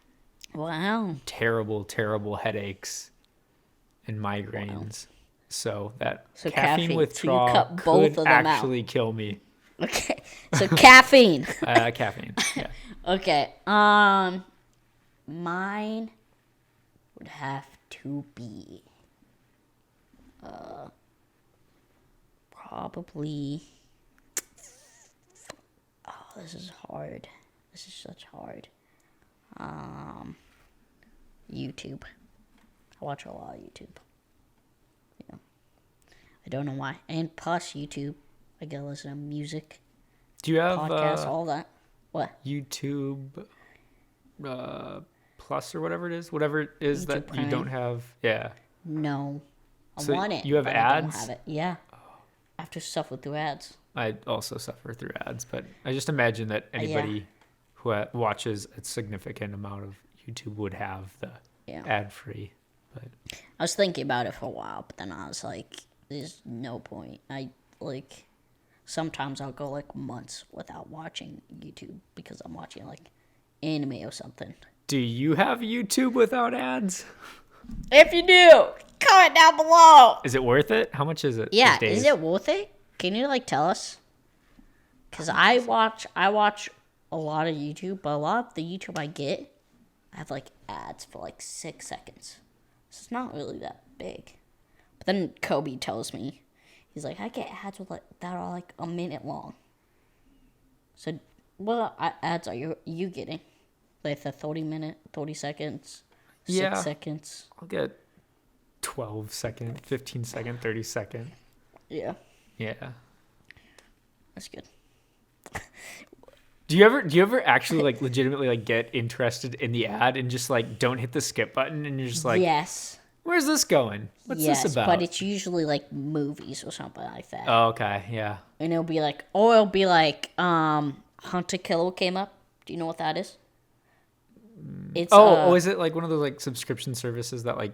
Wow.
terrible headaches and migraines. So that
So
caffeine
caffeine. So you
withdrawal
cut both
could
of them out.
actually kill me.
Okay. So caffeine.
Caffeine. Yeah.
Okay. Mine would have to be probably. Oh, this is hard. This is such hard. YouTube. I watch a lot of YouTube. Yeah. I don't know why. And plus YouTube, I gotta listen to music,
Do you have
podcasts, all that. What?
YouTube Plus or whatever it is? Whatever it is
YouTube
that you don't
Prime.
have. Yeah.
No. I
So
want it.
you have
but I don't
ads?
have it. Yeah. I have to suffer through ads.
I also suffer through ads, but I just imagine that anybody who watches a significant amount of YouTube would have the
Yeah.
ad free. But
I was thinking about it for a while, but then I was like, there's no point. Sometimes I'll go like months without watching YouTube because I'm watching like anime or something.
do you have YouTube without ads?
If you do, comment down below.
Is it worth it? How much is it?
Yeah,
these days?
is it worth it? Can you like tell us? Because I watch a lot of YouTube, but a lot of the YouTube I get, I have like ads for like 6 seconds. So it's not really that big. But then Kobe tells me, he's like, I get ads with like that are like a minute long. So what ads are you getting? Like the 30 seconds, 6 seconds.
I'll get 12 second, 15 second, 30 second.
Yeah,
Yeah.
that's good.
Do you ever actually like legitimately like get interested in the ad and just like don't hit the skip button and you're just like,
Yes.
where's this going? What's
Yes,
this about?
but it's usually like movies or something like that.
Oh, okay, yeah.
And it'll be like, Hunter Killer came up. Do you know what that is? It's
Is it like one of those like subscription services that like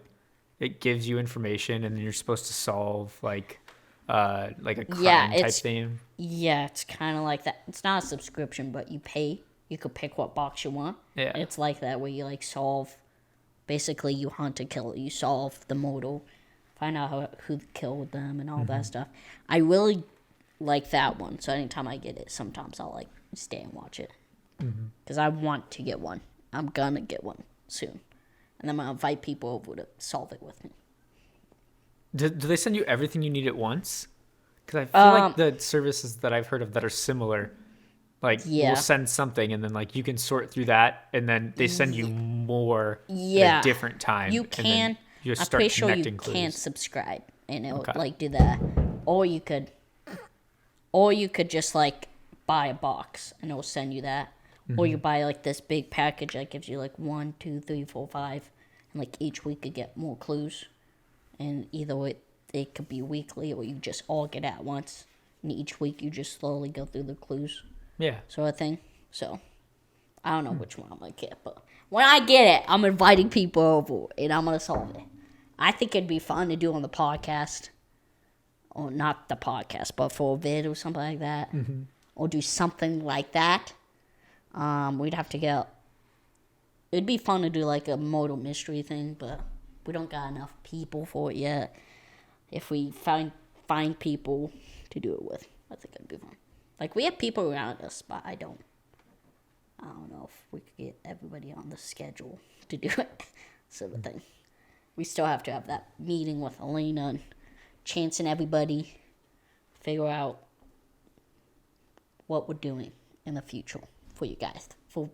it gives you information and then you're supposed to solve like a crime type thing?
Yeah, it's kind of like that. It's not a subscription, but you pay. You could pick what box you want.
Yeah.
And it's like that where you like solve. Basically, you hunt a killer. You solve the model, find out who killed them, and all that stuff. I really like that one. So anytime I get it, sometimes I'll like stay and watch it because I want to get one. I'm gonna get one soon, and I'm gonna invite people over to solve it with me.
Do they send you everything you need at once? Because I feel like the services that I've heard of that are similar, like will send something and then like you can sort through that and then they send you more at a different time.
You
and
can.
then you just
I'm
start
pretty sure you
connecting clues.
can subscribe and it'll
Okay.
like do that, or you could just like buy a box and it'll send you that, or you buy like this big package that gives you like 1, 2, 3, 4, 5, and like each week you get more clues, and either it could be weekly or you just all get it at once, and each week you just slowly go through the clues,
Yeah.
sort of thing. So I don't know which one I'm gonna get, but when I get it, I'm inviting people over and I'm gonna solve it. I think it'd be fun to do on the podcast, or not the podcast, but for a vid or something like that, or do something like that. We'd have to get. It'd be fun to do like a modal mystery thing, but we don't got enough people for it yet. If we find people to do it with, I think it'd be fun. Like we have people around us, but I don't know if we could get everybody on the schedule to do it, sort of thing. We still have to have that meeting with Elena and Chance and everybody, figure out what we're doing in the future for you guys, for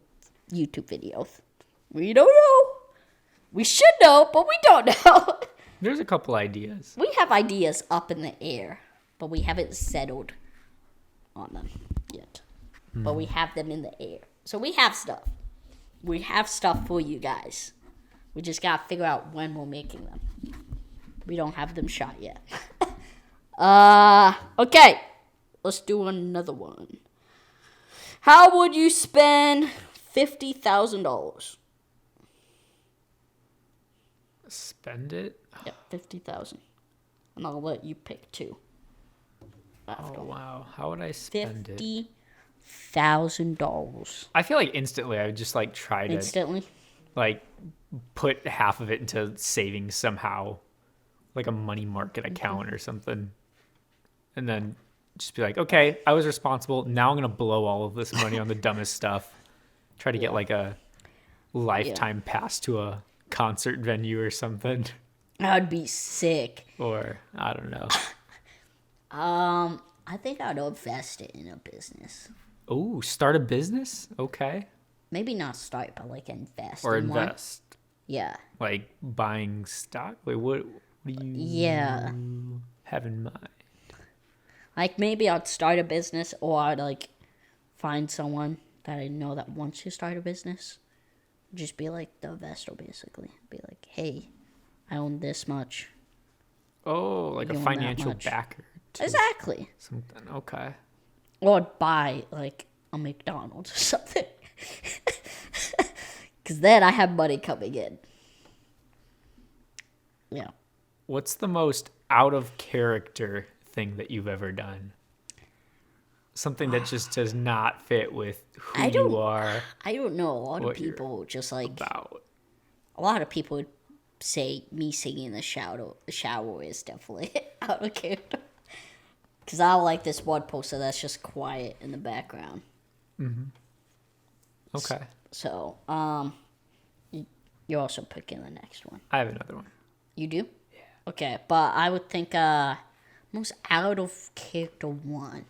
YouTube videos. We don't know. We should know, but we don't know.
There's a couple ideas.
We have ideas up in the air, but we haven't settled on them yet. But we have them in the air. So we have stuff. We have stuff for you guys. We just gotta figure out when we're making them. We don't have them shot yet. Okay. Let's do another one. How would you spend $50,000?
Spend it?
Yep, 50,000. And I'll let you pick two.
Oh wow. How would I spend it?
$50,000
I feel like instantly I would just like try to
instantly.
like put half of it into savings somehow, like a money market account or something, and then just be like, okay, I was responsible. Now I'm gonna blow all of this money on the dumbest stuff. Try to get like a lifetime pass to a concert venue or something,
That would be sick.
or I don't know.
I think I'd invest it in a business.
Oh, start a business? Okay.
Maybe not start, but like invest.
Or
in one.
invest.
Yeah.
Like buying stock? Wait, what do you
Yeah.
have in mind?
Like maybe I'd start a business, or I'd like find someone that I know that wants to start a business. Just be like the investor, basically. Be like, hey, I own this much.
Oh, like
You
a
own that
financial
much.
backer. To
Exactly.
something. Okay.
Or I'd buy like a McDonald's or something. Because then I have money coming in. Yeah.
What's the most out of character thing that you've ever done? Something that just does not fit with who you are
I don't know. A lot of
What you're
people just like
about.
a lot of people would say me singing in the shower is definitely out of character. Because I like this one poster that's just quiet in the background.
Okay.
So, you're also picking the next one.
I have another one.
You do? Yeah. Okay, but I would think most out of character one.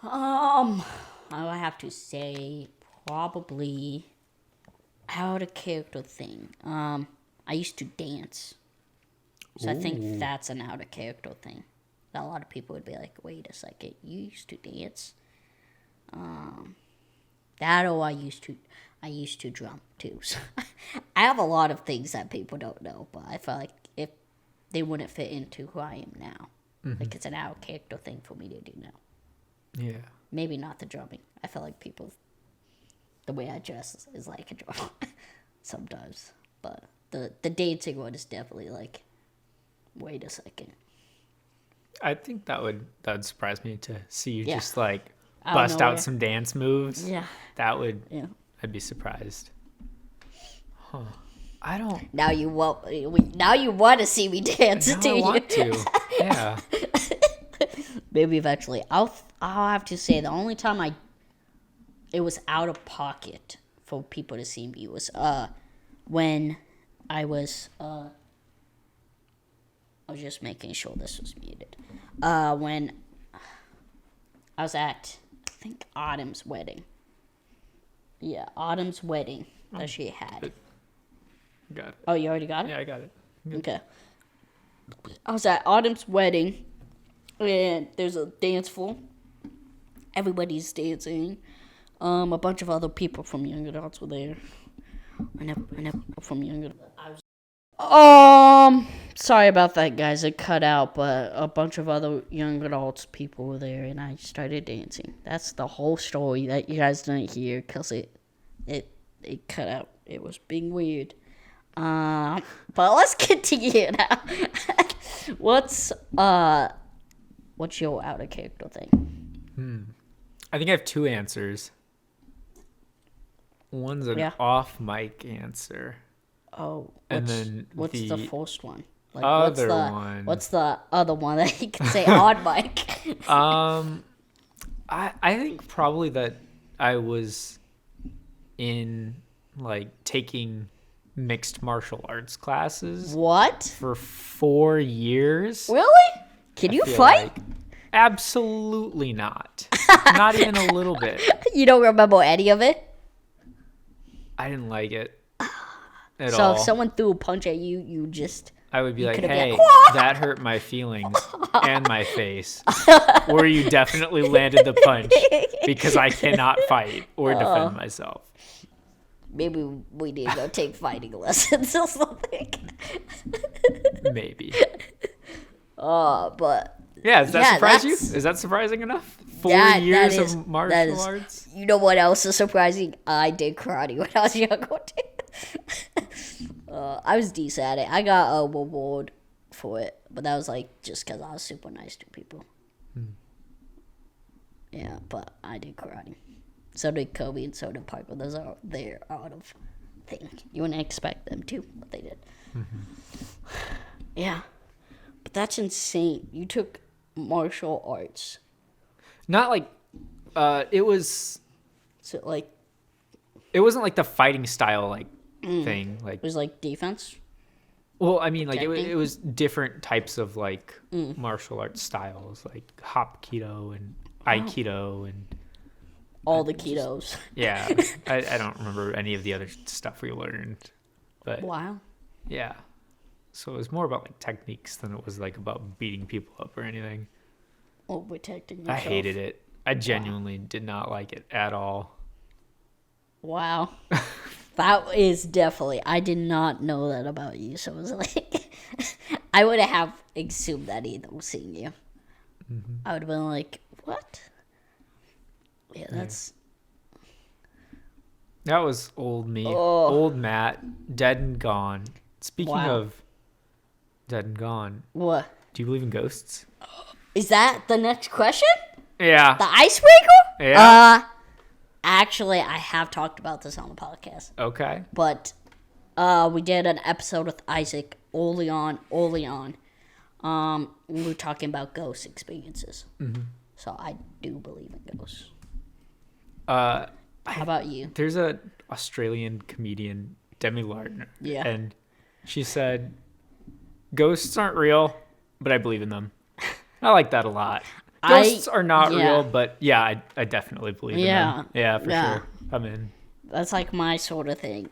I would have to say probably out of character thing. I used to dance, so I think that's an out of character thing. A lot of people would be like, "Wait a second, you used to dance?" That or I used to drum too. So I have a lot of things that people don't know, but I feel like if they wouldn't fit into who I am now, like it's an out of character thing for me to do now.
Yeah.
Maybe not the drumming. I feel like the way I dress is like a drum sometimes, but the dancing one is definitely like, wait a second.
I think that would surprise me to see you
Yeah.
just like
Out of
bust
nowhere.
out some dance moves.
Yeah.
That would,
Yeah.
I'd be surprised. Huh. I don't.
Now you want to see me dance,
Now
do
I
you?
want to. Yeah.
Maybe eventually. I'll have to say the only time it was out of pocket for people to see me was when I was just making sure this was muted. When I was at, I think, Autumn's wedding. Yeah, Autumn's wedding that she had.
Got it.
Oh, you already got it?
Yeah, I got it.
Okay. I was at Autumn's wedding, and there's a dance floor. Everybody's dancing. A bunch of other people from Young Adults were there. I never from Young Adults. Sorry about that, guys. It cut out, but a bunch of other Young Adults people were there, and I started dancing. That's the whole story that you guys didn't hear, because it cut out. It was being weird. But let's continue now. What's your out of character thing?
I think I have two answers. One's an
Yeah.
off mic answer.
Oh,
And then
what's the
the
first one?
other one.
What's the other one that you can say on mic?
I think probably that I was in like taking mixed martial arts classes
What?
for 4 years.
Really? Can you
feel
fight?
like. Absolutely not. Not even a little bit.
You don't remember any of it?
I didn't like it at
So
all.
if someone threw a punch at you, you just...
I would be like,
could've been
hey,
like,
that hurt my feelings and my face. Or you definitely landed the punch because I cannot fight or defend myself.
Maybe we need to go take fighting lessons or something.
Maybe.
But...
Yeah, does that
Yeah,
surprise you?
that's-
Is that surprising enough? 4
That
years
is-
of
that
martial
is-
arts?
You know what else is surprising? I did karate when I was younger. I was decent at it. I got a reward for it, but that was like just because I was super nice to people. Yeah, but I did karate. So did Kobe and so did Parker. Those are their out of thing. You wouldn't expect them to, but they did. Yeah, but that's insane. You took martial arts,
Not like it was.
so like
It wasn't like the fighting style like thing. Like,
it was like defense.
well, I mean, like it
Protecting?
was different types of like martial arts styles, like Hapkido and Aikido and
All the ketos.
yeah. I don't remember any of the other stuff we learned, but
Wow.
yeah. So it was more about like techniques than it was like about beating people up or anything.
Or protecting
I
yourself.
hated it. I genuinely did not like it at all.
Wow. That is definitely, I did not know that about you. So it was like, I would have assumed that either seeing you. I would have been like, what? Yeah, that's,
That was old me.
Oh.
Old Matt, dead and gone. Speaking
Wow.
of dead and gone,
what?
do you believe in ghosts?
Is that the next question?
Yeah.
The icebreaker?
Yeah.
Actually, I have talked about this on the podcast.
Okay.
But we did an episode with Isaac early on. We were talking about ghost experiences. So I do believe in ghosts. How about you?
There's a Australian comedian, Demi Lardner.
Yeah.
And she said, ghosts aren't real, but I believe in them. I like that a lot. Ghosts are not real, but yeah, I definitely believe in them. Yeah, for sure. I'm in.
That's like my sort of thing.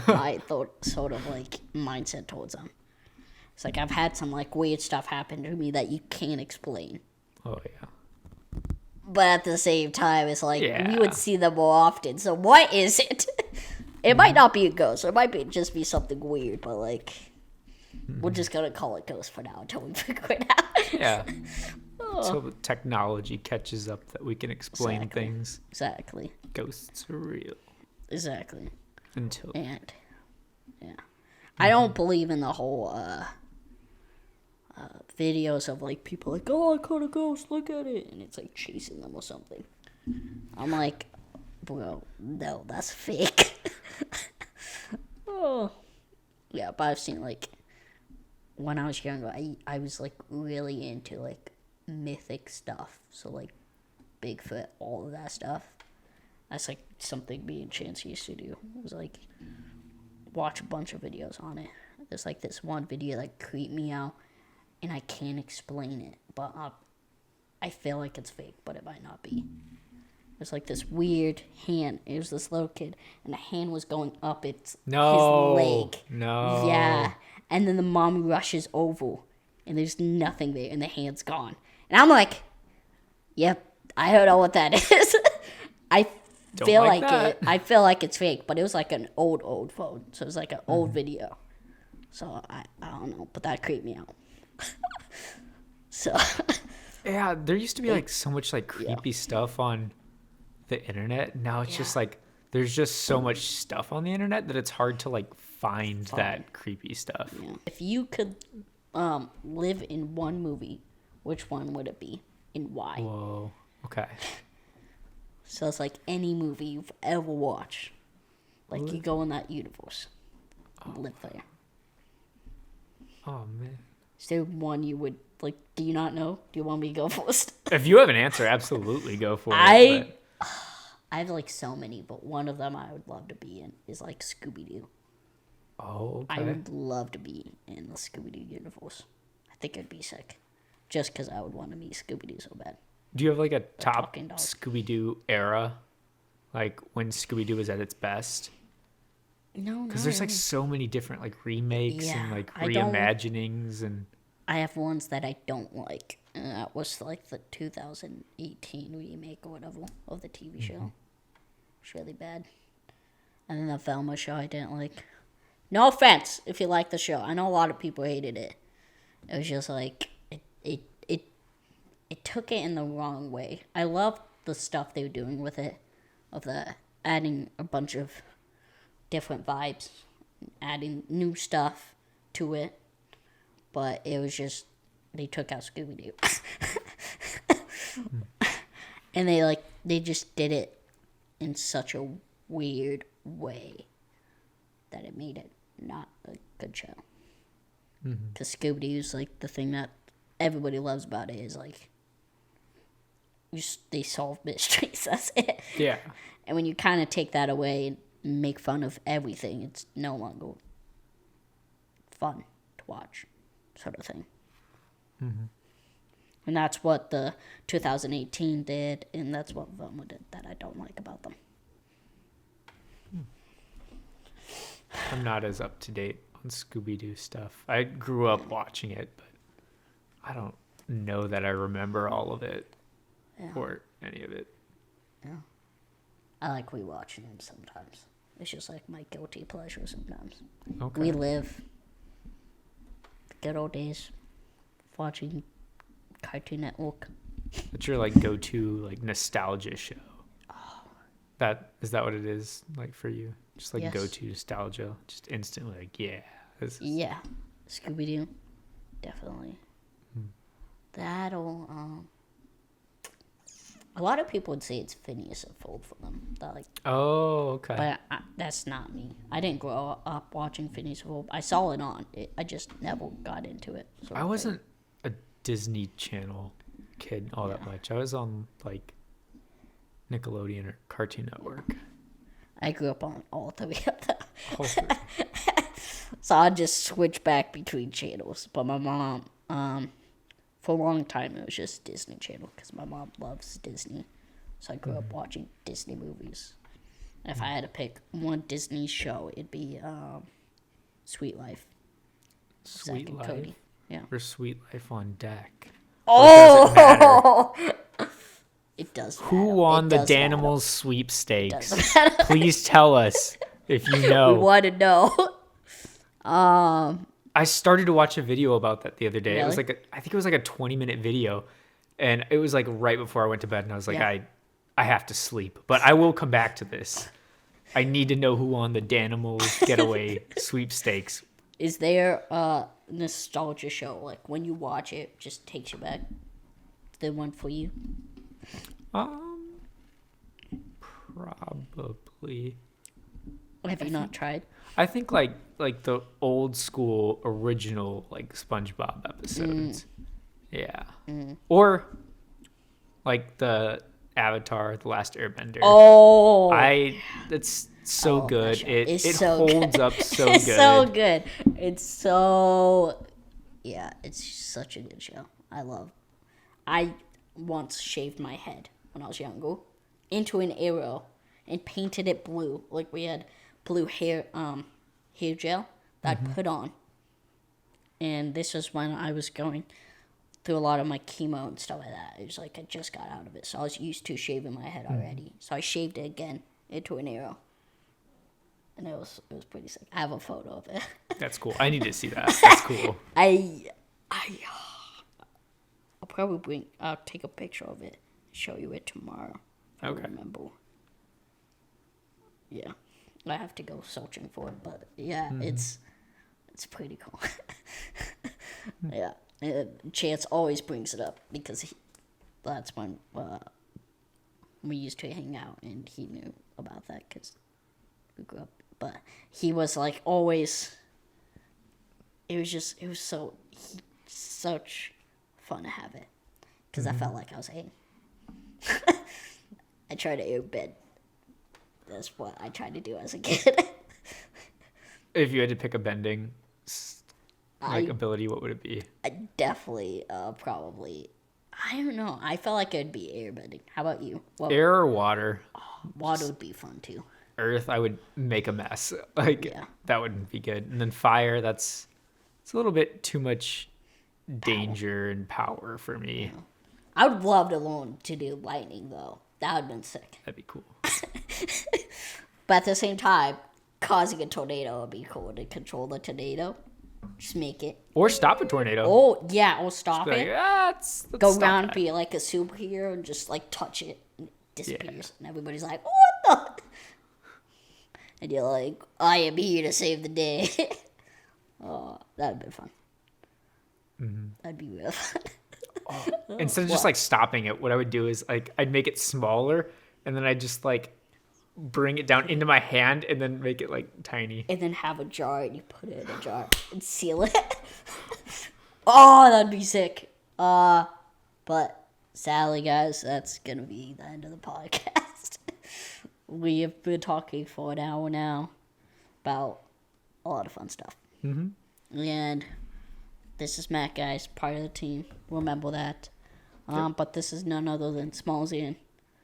My sort of like mindset towards them. It's like I've had some like weird stuff happen to me that you can't explain.
Oh, yeah.
But at the same time, it's like
Yeah.
we would see them more often. So what is it? It might not be a ghost. It might just be something weird. But like, we're just gonna call it ghost for now until we figure it out.
Yeah. Until technology catches up that we can explain
Exactly.
things.
Exactly.
Ghosts are real.
Exactly.
Until.
And yeah, I don't believe in the whole videos of like people like, oh, I caught a ghost, look at it, and it's like chasing them or something. I'm like, bro, no, that's fake. Oh, yeah, but I've seen like when I was younger, I was like really into like mythic stuff, so like Bigfoot, all of that stuff. That's like something me and Chance used to do. It was like watch a bunch of videos on it. There's like this one video that creeped me out, and I can't explain it, but I feel like it's fake, but it might not be. There's like this weird hand. It was this little kid, and the hand was going up his leg.
No.
Yeah, and then the mom rushes over, and there's nothing there, and the hand's gone. And I'm like, yep, I don't know what that is. I feel
like
like
that.
it. I feel like it's fake, but it was like an old phone, so it was like an old video. So I don't know, but that creeped me out. So
Yeah, there used to be like so much like creepy stuff on the internet. Now it's just like there's just so much stuff on the internet that it's hard to like find that creepy stuff.
yeah. If you could live in one movie, which one would it be and why?
Whoa. Okay.
So it's like any movie you've ever watched. Like you go in that universe and live there.
Oh man.
Is there one you would like? Do you not know? Do you want me to go first?
If you have an answer, absolutely go for it.
I have like so many, but one of them I would love to be in is like Scooby Doo.
Oh,
I
okay.
would love to be in the Scooby Doo universe. I think it'd be sick. Just because I would want to meet Scooby Doo so bad.
Do you have like a top
talking dog.
Scooby-Doo era? Like when Scooby-Doo was at its best?
No,
Because there's like so many different like remakes and
Yeah,
like
I don't-
reimaginings and
I have ones that I don't like. And that was like the 2018 remake or whatever of the TV show. It's really bad. And then the Velma show I didn't like. No offense if you like the show. I know a lot of people hated it. It was just like it took it in the wrong way. I love the stuff they were doing with it, of the adding a bunch of different vibes, adding new stuff to it. But it was just they took out Scooby Doo, and they just did it in such a weird way that it made it not a good show. Because Scooby Doo's like the thing that everybody loves about it is like they solve mysteries. That's it.
yeah.
And when you kind of take that away and make fun of everything, it's no longer fun to watch, sort of thing. And that's what the 2018 did, and that's what Velma did that I don't like about them.
I'm not as up to date on Scooby-Doo stuff. I grew up watching it, but I don't know that I remember all of it or any of it.
I like rewatching them sometimes. It's just like my guilty pleasure sometimes.
Okay.
We live the good old days watching Cartoon Network.
What's your like go-to like nostalgia show? That is that what it is like for you? Just like
Yes.
go-to nostalgia, just instantly like yeah. This is,
Yeah, Scooby Doo, definitely. That'll a lot of people would say it's Phineas and Ferb for them. That like,
oh, okay.
but that's not me. I didn't grow up watching Phineas and Ferb. I saw it on. I just never got into it. sort
I
of thing.
wasn't Disney Channel kid all that much. I was on like Nickelodeon or Cartoon Network.
I grew up on all three of them.
All three.
So I just switch back between channels. But my mom, for a long time, it was just Disney Channel because my mom loves Disney. So I grew up watching Disney movies. And if I had to pick one Disney show, it'd be Sweet Life.
Sweet
Zack and
Life.
Cody. Yeah.
Or Sweet Life on Deck.
Oh! It does matter.
Who won
It
the
does matter.
Danimals
It
sweepstakes?
does matter.
Please tell us if you
We
know.
want to know.
I started to watch a video about that the other day. It was
Really?
like I think it was like a 20-minute video, and it was like right before I went to bed, and I was like,
Yeah.
I have to sleep, but I will come back to this. I need to know who won the Danimals getaway sweepstakes.
Is there a nostalgia show? Like when you watch it, just takes you back? The one for you?
Probably.
Have you not tried?
I think like the old school original like SpongeBob episodes. Yeah. Or like the Avatar, The Last Airbender.
Oh,
It's so
that
good.
show
It
is
it
so
holds
good.
up so
it's
good.
so good. It's so, yeah, it's such a good show. I once shaved my head when I was younger into an arrow and painted it blue. Like we had blue hair gel that I put on. And this was when I was going through a lot of my chemo and stuff like that. It was like I just got out of it, so I was used to shaving my head already. So I shaved it again into an arrow, and it was pretty sick. I have a photo of it.
That's cool. I need to see that. That's cool.
I'll take a picture of it, show you it tomorrow. I
Okay.
remember. Yeah, I have to go searching for it, but yeah, it's pretty cool. Yeah, Chance always brings it up because that's when we used to hang out, and he knew about that because we grew up. But he was like always. It was such fun to have it because I felt like I was eight. I tried to airbend. That's what I tried to do as a kid.
If you had to pick a bending
I-
ability, what would it be?
I definitely, probably. I don't know. I felt like it'd be airbending. How about you? Well,
Air or water?
water would be fun too.
Earth, I would make a mess. Like
Yeah.
that wouldn't be good. And then fire, it's a little bit too much danger and power for me.
I would love to learn to do lightning though. That would have been sick.
That'd be cool.
But at the same time, causing a tornado would be cool to control the tornado. Just make it.
Or stop a tornado.
Oh yeah, or stop
Be like,
it.
let's
Go
stop
around and
that."
be like a superhero and just like touch it and it disappears. And everybody's like, what the? And you're like, I am here to save the day. Oh, that'd be fun. That'd be real fun.
Instead of just like stopping it, what I would do is like I'd make it smaller and then I'd just like bring it down into my hand and then make it like tiny.
And then have a jar and you put it in a jar and seal it. Oh, that'd be sick. But sadly, guys, that's gonna be the end of the podcast. We have been talking for an hour now about a lot of fun stuff. And this is Matt, guys, part of the team. Remember that. But this is none other than Smallsy.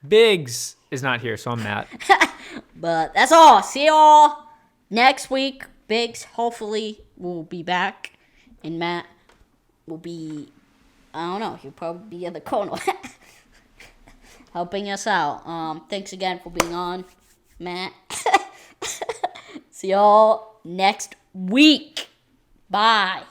Biggs is not here, so I'm Matt.
But that's all. See y'all next week. Biggs hopefully will be back. And Matt will be, I don't know, he'll probably be in the corner. Helping us out. Thanks again for being on, Matt. See y'all next week. Bye.